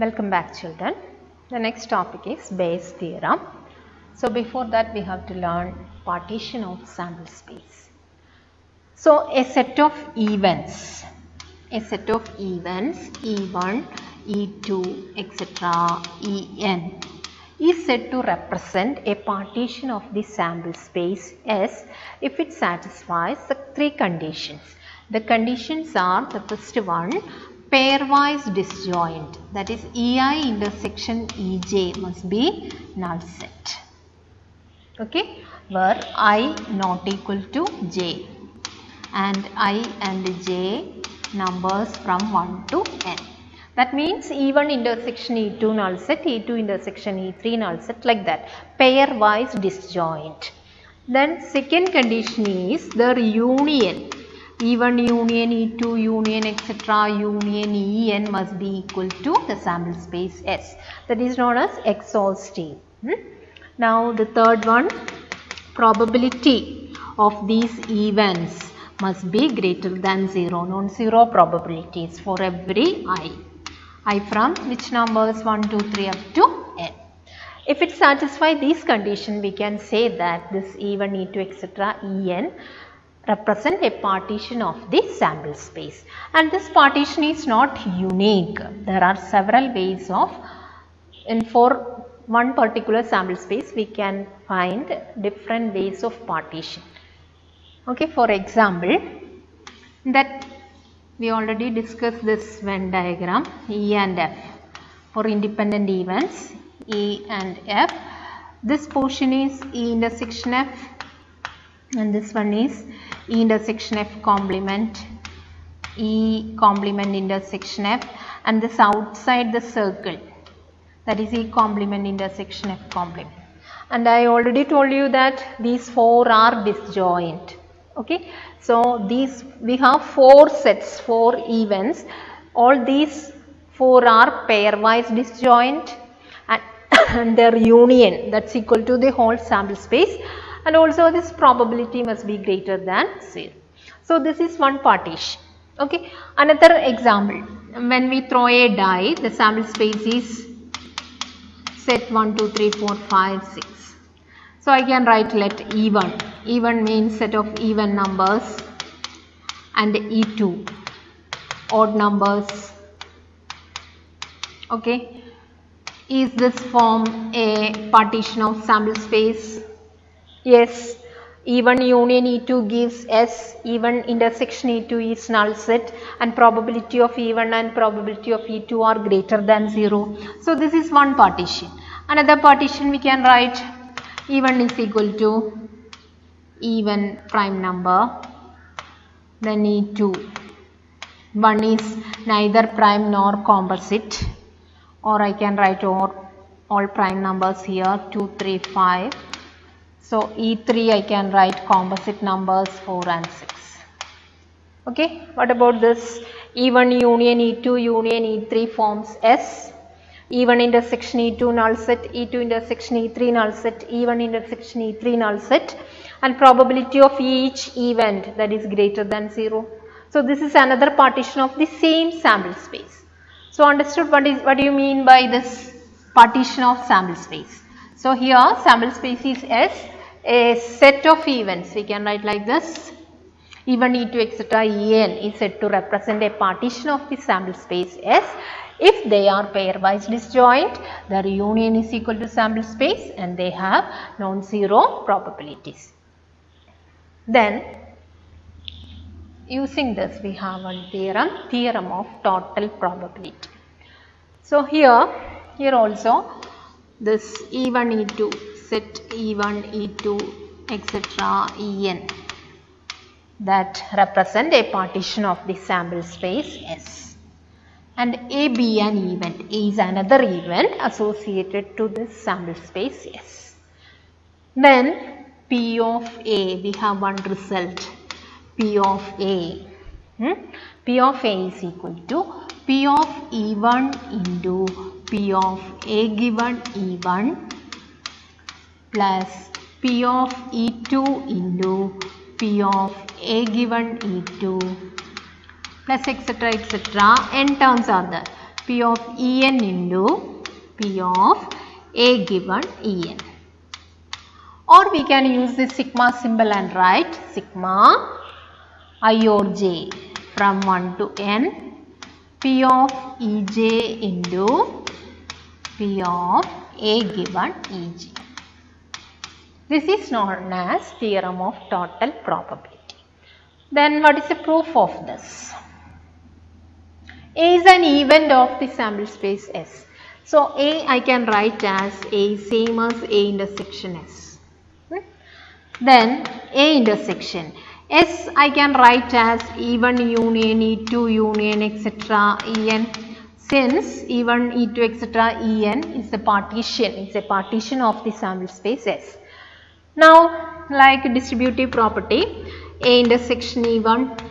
Welcome back, children. The next topic is Bayes' theorem. So before that we have to learn partition of sample space. So a set of events E1, E2, etc., En is said to represent a partition of the sample space S if it satisfies the three conditions. The conditions are, the first one, pairwise disjoint, that is EI intersection EJ must be null set, okay, where I not equal to J and I and J numbers from 1 to n. That means E1 intersection E2 null set, E2 intersection E3 null set, like that, pairwise disjoint. Then second condition is their union, E1 union E2 union etc. union En must be equal to the sample space S, that is known as exhaustive. Now the third one, probability of these events must be greater than 0, non-zero probabilities for every I from which numbers 1, 2, 3 up to n. If it satisfies these conditions, we can say that this E1, E2 etc. En represent a partition of the sample space, and this partition is not unique. There are several ways of, for one particular sample space we can find different ways of partition. Okay, for example, that we already discussed this Venn diagram E and F for independent events E and F. This portion is E intersection F and this one is E intersection F complement, E complement intersection F, and this outside the circle, that is E complement intersection F complement. And I already told you that these four are disjoint. Okay, so these we have four sets, four events. All these four are pairwise disjoint and their union, that's equal to the whole sample space, and also this probability must be greater than 0. So this is one partition. Okay, another example, when we throw a die, the sample space is set 1, 2, 3, 4, 5, 6. So I can write let E1. E1 means set of even numbers, and E2 odd numbers. Okay, is this form a partition of sample space? Yes. E1 union E2 gives S, E1 intersection E2 is null set, and probability of E1 and probability of E2 are greater than 0. So this is one partition. Another partition we can write E1 is equal to even prime number, then E2. One is neither prime nor composite, or I can write all prime numbers here 2, 3, 5. So E3 I can write composite numbers 4 and 6. Okay, what about this E1 union E2 union E3 forms S. E1 intersection E2 null set, E2 intersection E3 null set, E1 intersection E3 null set, and probability of each event, that is greater than 0. So this is another partition of the same sample space. So understood what do you mean by this partition of sample space? So here sample space is S, a set of events, we can write like this, E1, E2 etc. En is said to represent a partition of the sample space S if they are pairwise disjoint, their union is equal to sample space, and they have non-zero probabilities. Then using this we have one theorem of total probability. So here also this E1, E2, set E1, E2 etc. En that represent a partition of the sample space S. And A be an event, A is another event associated to this sample space S. Then P of A, we have one result, P of A. P of A is equal to P of E1 into P of A given E1 plus P of E2 into P of A given E2 plus etc. etc. n terms are there. P of En into P of A given En. Or we can use the sigma symbol and write sigma I or j from 1 to n P of Ej into P of A given Eg. This is known as theorem of total probability. Then what is the proof of this? A is an event of the sample space S. So A I can write as A same as A intersection S. Then A intersection S I can write as E1 union, E2 union, etc. En. Since E1, E2, etc. En is a partition of the sample space S. Now, like distributive property, A intersection E1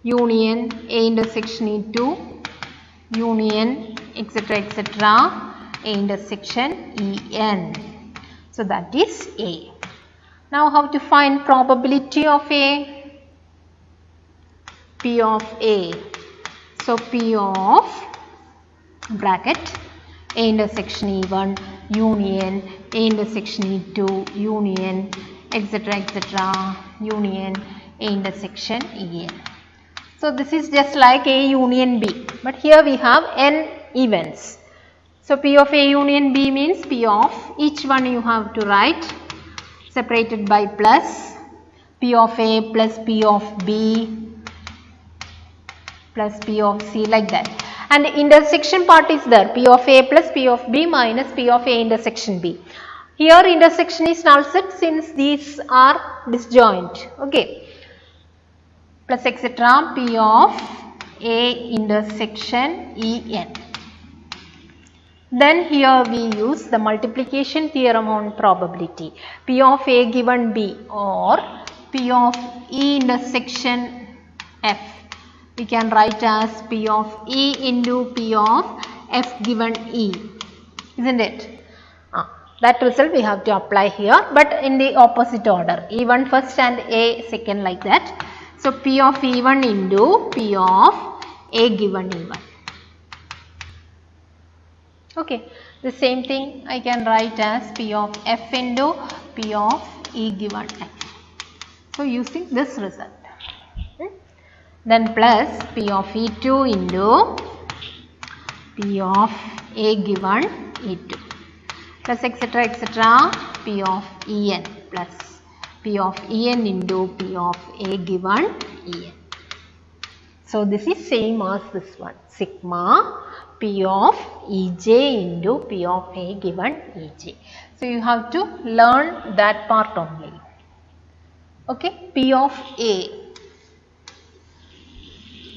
union A intersection E2 union, etc., etc. A intersection En. So that is A. Now how to find probability of A? P of A. So P of bracket A intersection E1 union A intersection E2 union, etc., etc. union A intersection En. So this is just like A union B, but here we have n events. So P of A union B means P of each one you have to write separated by plus P of A plus P of B plus P of C, like that. And the intersection part is there, P of A plus P of B minus P of A intersection B. Here intersection is null set since these are disjoint. Okay. Plus etc. P of A intersection En. Then here we use the multiplication theorem on probability. P of A given B or P of E intersection F. We can write as P of E into P of F given E. Isn't it? That result we have to apply here, but in the opposite order. E1 first and A second, like that. So P of E1 into P of A given E1. Okay, the same thing I can write as P of F into P of E given F. So using this result. Then plus P of E2 into P of A given E2. Plus etc., etc. P of En plus P of En into P of A given En. So this is same as this one, sigma P of Ej into P of A given Ej. So you have to learn that part only. Okay, P of A.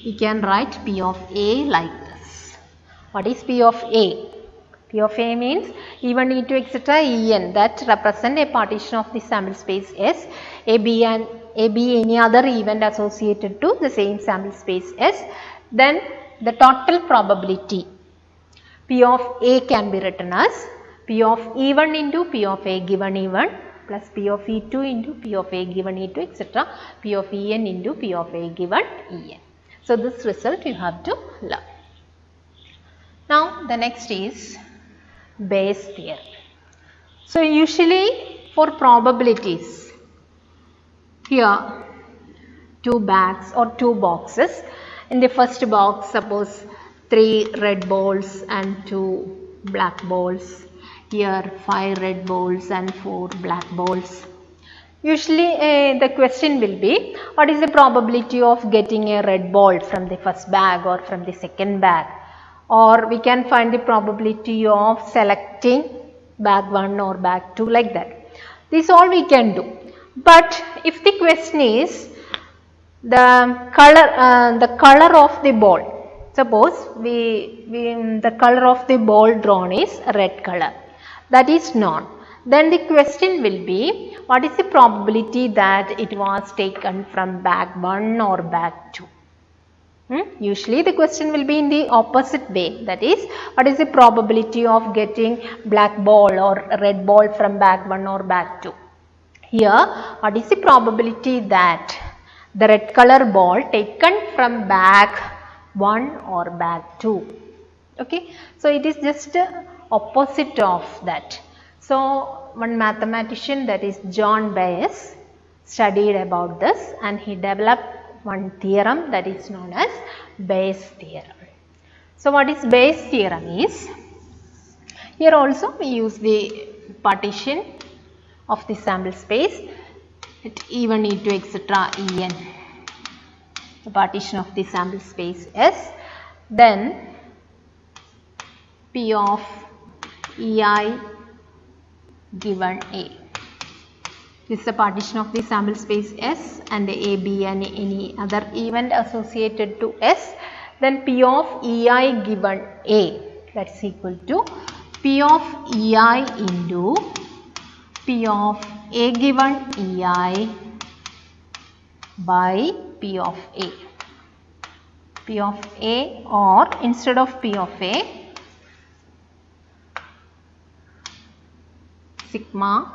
We can write P of A like this. What is P of A? P of A means E1, E2, etc. En, that represent a partition of the sample space S. A, B and A, B any other event associated to the same sample space S. Then the total probability P of A can be written as P of E1 into P of A given E1 plus P of E2 into P of A given E2, etc. P of En into P of A given En. So this result you have to learn. Now the next is Bayes theorem. So usually for probabilities, here two bags or two boxes. In the first box, suppose 3 red balls and 2 black balls. Here 5 red balls and 4 black balls. Usually the question will be, what is the probability of getting a red ball from the first bag or from the second bag? Or we can find the probability of selecting bag 1 or bag 2, like that. This all we can do. But if the question is the color of the ball, suppose the color of the ball drawn is red color, that is known. Then the question will be, what is the probability that it was taken from bag 1 or bag 2? Usually the question will be in the opposite way, that is, what is the probability of getting black ball or red ball from bag 1 or bag 2? Here, what is the probability that the red color ball taken from bag 1 or bag 2? Okay, so it is just opposite of that. So one mathematician, that is John Bayes, studied about this and he developed one theorem that is known as Bayes theorem. So what is Bayes theorem is, here also we use the partition of the sample space at E1, E2, etc. En, the partition of the sample space S, then P of Ei given A. This is the partition of the sample space S and A, B and any other event associated to S. Then P of Ei given A, that is equal to P of Ei into P of A given Ei by P of A. P of A, or instead of P of A, sigma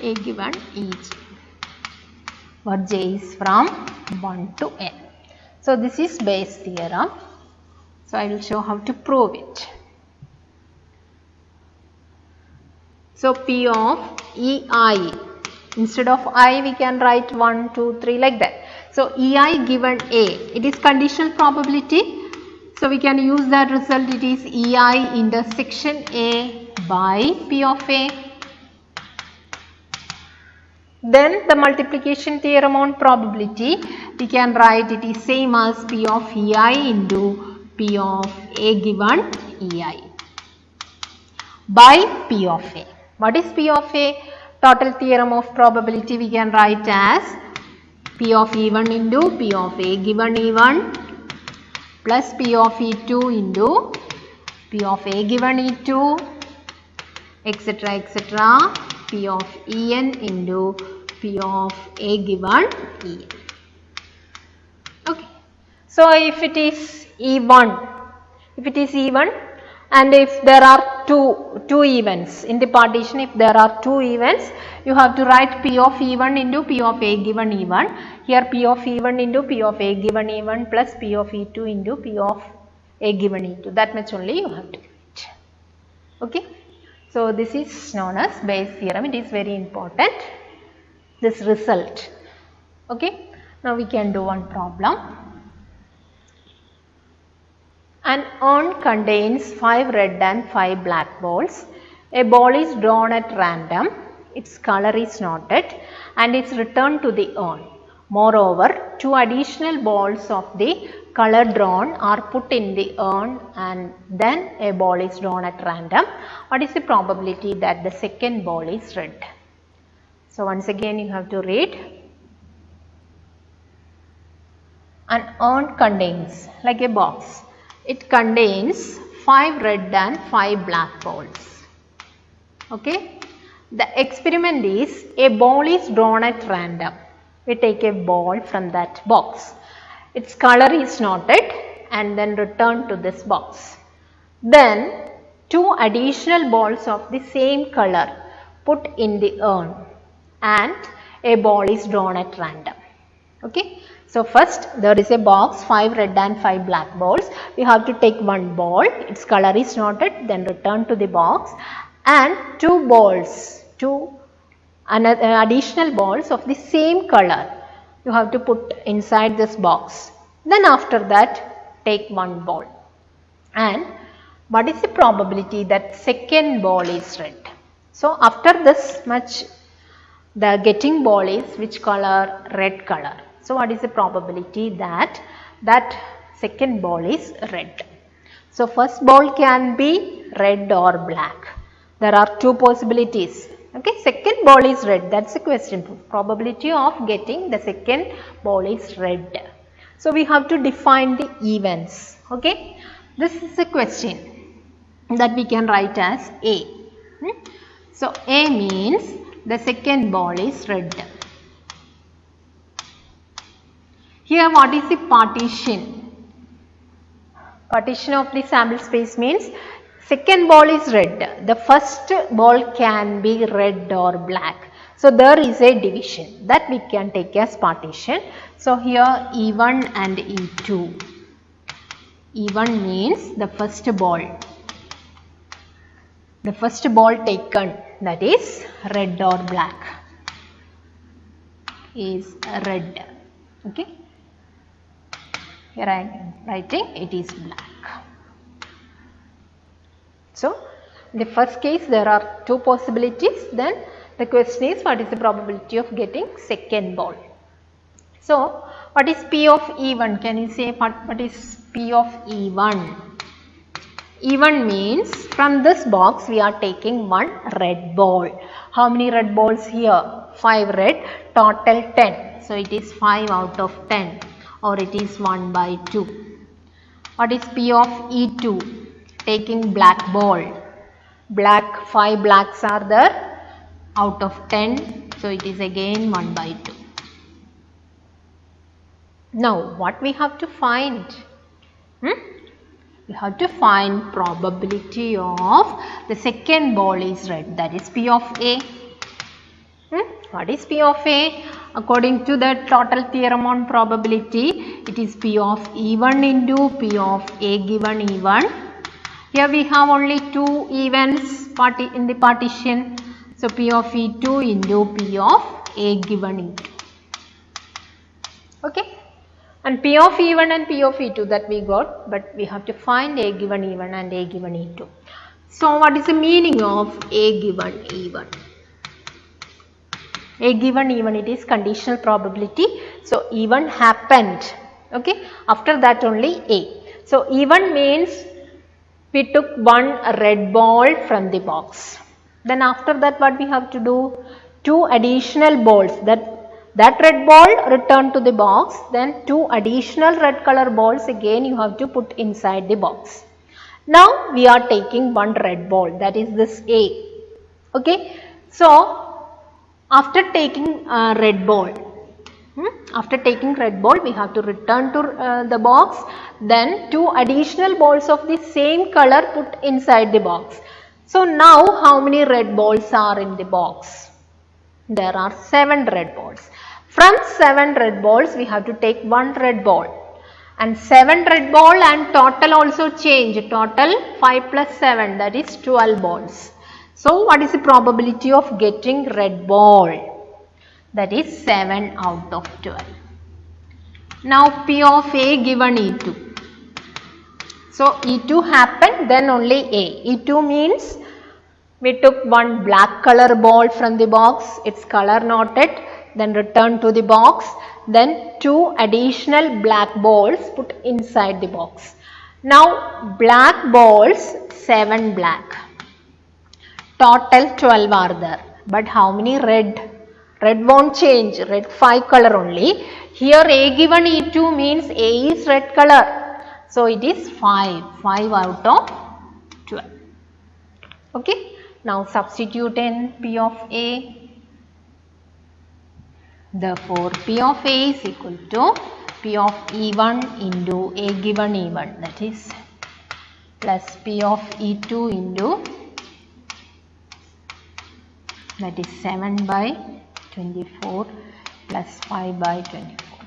A given Ej, where J is from 1 to n. So this is Bayes theorem. So I will show how to prove it. So P of Ei, instead of I we can write 1, 2, 3 like that. So Ei given A, it is conditional probability. So we can use that result, it is Ei intersection A by P of A. Then the multiplication theorem on probability, we can write it is same as P of Ei into P of A given Ei by P of A. What is P of A? Total theorem of probability we can write as P of E1 into P of A given E1 plus P of E2 into P of A given E2, etc. etc. P of En into P of A given En. Okay. So if it is E1, and if there are two events in the partition, if there are two events, you have to write P of E1 into P of A given E1. Here P of E1 into P of A given E1 plus P of E2 into P of A given E2. That much only you have to write. Okay. So this is known as Bayes theorem. It is very important, this result. Okay. Now we can do one problem. An urn contains 5 red and 5 black balls. A ball is drawn at random. Its color is noted and is returned to the urn. Moreover, 2 additional balls of the color drawn are put in the urn and then a ball is drawn at random. What is the probability that the second ball is red? So once again you have to read. An urn contains, like a box, it contains 5 red and 5 black balls. Okay. The experiment is, a ball is drawn at random. We take a ball from that box. Its color is noted and then returned to this box. Then 2 additional balls of the same color put in the urn and a ball is drawn at random. Okay. So first there is a box, 5 red and 5 black balls. We have to take one ball, its color is noted, then return to the box, and 2 balls, 2 additional balls of the same color you have to put inside this box. Then after that take one ball. And what is the probability that second ball is red? So after this much, the getting ball is which color? Red color. So what is the probability that second ball is red? So first ball can be red or black. There are 2 possibilities. Okay, second ball is red. That's the question. Probability of getting the second ball is red. So we have to define the events. Okay, this is a question that we can write as A. So A means the second ball is red. Here what is the partition? Partition of the sample space means second ball is red. The first ball can be red or black. So there is a division that we can take as partition. So here E1 and E2. E1 means the first ball. The first ball taken, that is red or black, is red. Okay. Here I am writing it is black. So in the first case there are two possibilities. Then the question is, what is the probability of getting second ball? So what is P of E1? Can you say what is P of E1? E1 means from this box we are taking one red ball. How many red balls here? 5 red, total 10. So it is 5 out of 10, or it is 1 by 2. What is P of E2? Taking black ball. 5 blacks are there out of 10. So it is again 1 by 2. Now what we have to find? We have to find probability of the second ball is red, that is P of A. What is P of A? According to the total theorem on probability, it is P of E1 into P of A given E1. Here we have only two events in the partition. So P of E2 into P of A given E2. Okay. And P of E1 and P of E2 that we got, but we have to find A given E1 and A given E2. So what is the meaning of A given E1? A given E1, it is conditional probability. So E1 happened. Okay. After that only A. So E1 means we took one red ball from the box. Then after that what we have to do? Two additional balls. That red ball returned to the box, then two additional red color balls again you have to put inside the box. Now we are taking one red ball, that is this A. Okay. So after taking red ball, we have to return to the box, then two additional balls of the same color put inside the box. So now how many red balls are in the box? There are 7 red balls. From 7 red balls we have to take one red ball, and 7 red ball and total also change, total 5 plus 7, that is 12 balls. So what is the probability of getting red ball? That is 7 out of 12. Now P of A given E2. So E2 happened, then only A. E2 means we took one black color ball from the box, its color noted, then return to the box, then two additional black balls put inside the box. Now black balls 7 black, total 12 are there, but how many red? Red won't change, red 5 color only. Here A given E2 means A is red color, so it is 5 out of 12. Okay. Now substitute in P of A. Therefore P of A is equal to P of E1 into A given E1, that is plus P of E2 into, that is 7 by 24 plus 5 by 24.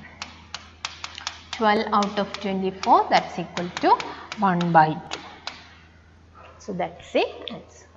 12 out of 24, that's equal to 1 by 2. So that's the answer.